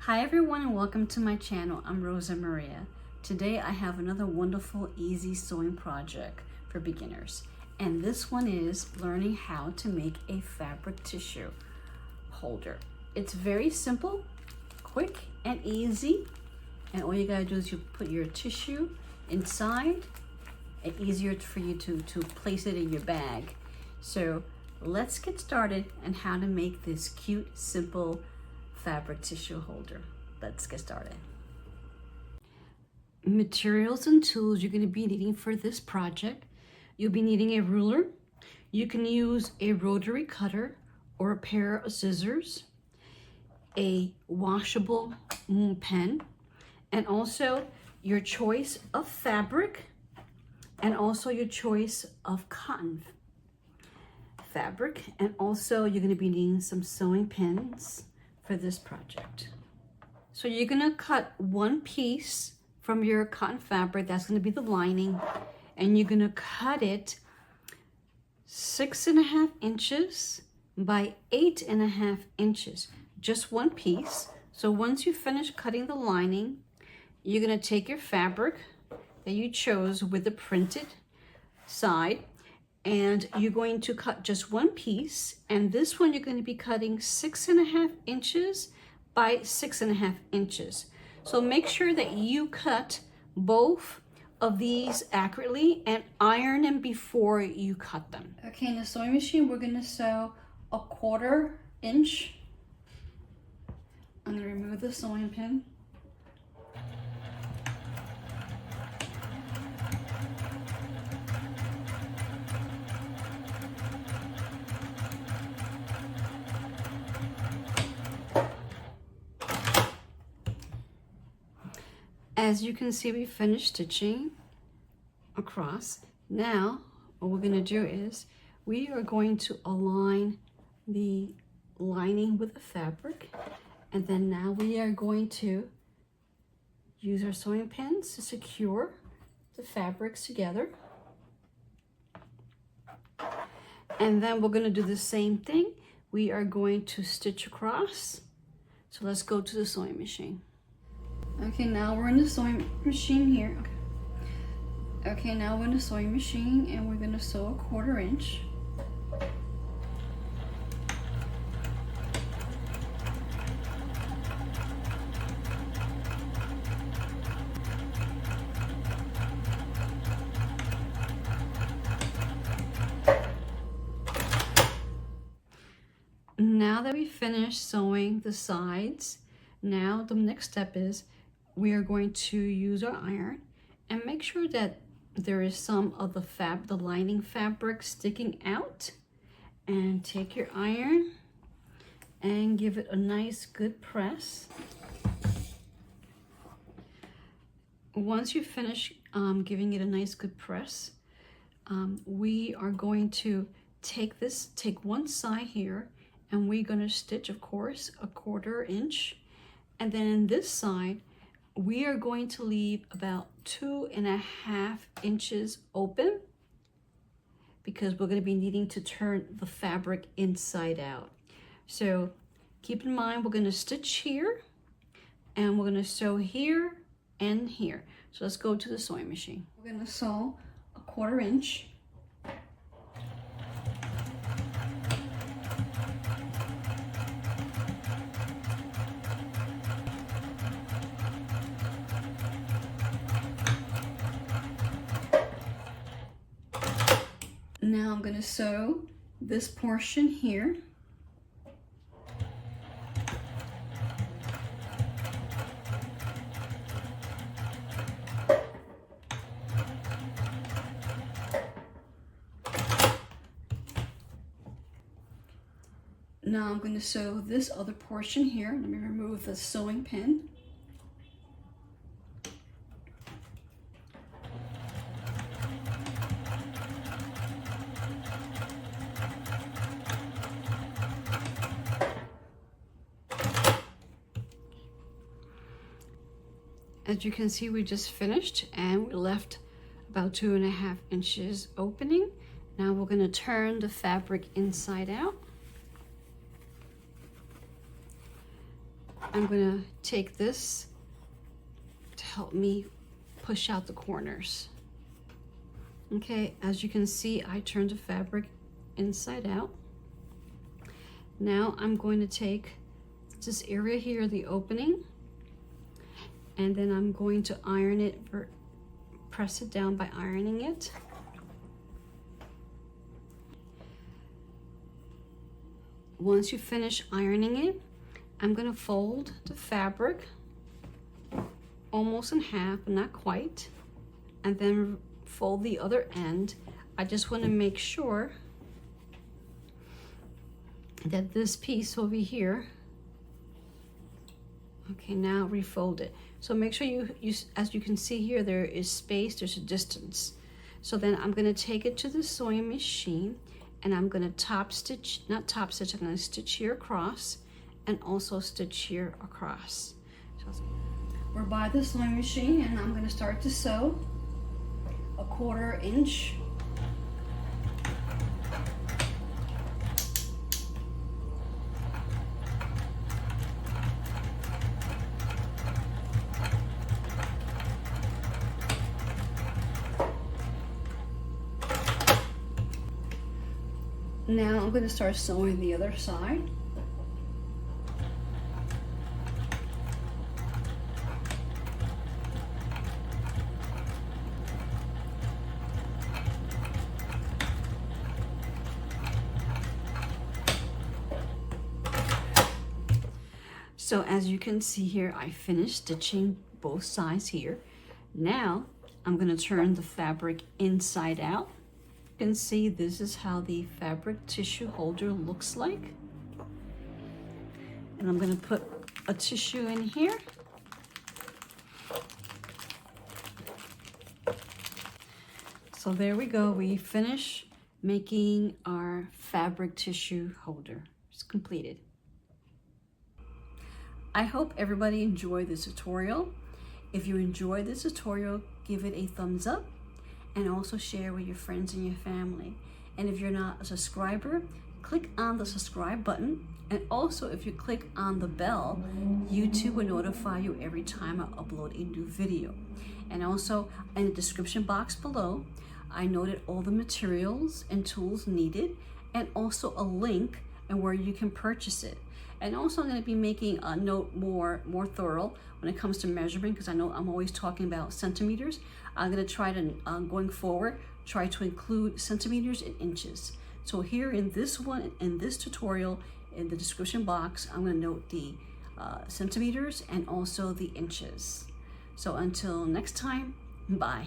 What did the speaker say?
Hi everyone and welcome to my channel. I'm Rosa Maria. Today I have another wonderful easy sewing project for beginners. And this one is learning how to make a fabric tissue holder. It's very simple, quick and easy. And all you gotta do is you put your tissue inside and easier for you to place it in your bag. So let's get started on how to make this cute, simple fabric tissue holder. Let's get started. Materials and tools you're going to be needing for this project. You'll be needing a ruler. You can use a rotary cutter or a pair of scissors, a washable pen, and also your choice of fabric, and also your choice of cotton fabric. And also you're going to be needing some sewing pins for this project. So you're gonna cut one piece from your cotton fabric, that's gonna be the lining, and you're gonna cut it 6.5 inches by 8.5 inches, just one piece. So once you finish cutting the lining, you're gonna take your fabric that you chose with the printed side, and you're going to cut just one piece, and this one you're going to be cutting 6.5 inches by 6.5 inches. So make sure that you cut both of these accurately and iron them before you cut them. Okay, in the sewing machine we're going to sew a 1/4 inch. I'm going to remove the sewing pin. As you can see, we finished stitching across. Now, what we're going to do is we are going to align the lining with the fabric, and then now we are going to use our sewing pins to secure the fabrics together. And then we're going to do the same thing. We are going to stitch across. So let's go to the sewing machine. Okay, now we're in the sewing machine here. Okay, now we're in the sewing machine and we're gonna sew a 1/4 inch. Now that we finished sewing the sides, now the next step is we are going to use our iron and make sure that there is some of the lining fabric sticking out, and take your iron and give it a nice good press. Once you finish giving it a nice good press, we are going to take one side here, and we're going to stitch, of course, a 1/4 inch, and then in this side we are going to leave about 2.5 inches open, because we're going to be needing to turn the fabric inside out. So keep in mind, we're going to stitch here and we're going to sew here and here. So let's go to the sewing machine. We're going to sew a 1/4 inch. Now I'm going to sew this portion here. Now I'm going to sew this other portion here. Let me remove the sewing pin. As you can see, we just finished and we left about 2.5 inches opening. Now we're going to turn the fabric inside out. I'm gonna take this to help me push out the corners. Okay, as you can see, I turned the fabric inside out. Now I'm going to take this area here, the opening, and then I'm going to iron it, press it down by ironing it. Once you finish ironing it, I'm going to fold the fabric almost in half, but not quite, and then fold the other end. I just want to make sure that this piece over here, okay, now refold it. So make sure you as you can see here, there is space, there's a distance. So then I'm going to take it to the sewing machine and I'm going to top stitch, not top stitch, I'm going to stitch here across and also stitch here across. So we're by the sewing machine and I'm going to start to sew a 1/4 inch. Now I'm going to start sewing the other side. So as you can see here, I finished stitching both sides here. Now I'm going to turn the fabric inside out. You can see this is how the fabric tissue holder looks like. And I'm going to put a tissue in here. So there we go. We finish making our fabric tissue holder. It's completed. I hope everybody enjoyed this tutorial. If you enjoyed this tutorial, give it a thumbs up and also share with your friends and your family. And if you're not a subscriber, click on the subscribe button. And also if you click on the bell, YouTube will notify you every time I upload a new video. And also in the description box below, I noted all the materials and tools needed and also a link and where you can purchase it. And also I'm going to be making a note more thorough when it comes to measurement, because I know I'm always talking about centimeters. I'm going to try to, going forward, try to include centimeters and inches. So here in this one, in this tutorial, in the description box, I'm going to note the centimeters and also the inches. So until next time, bye.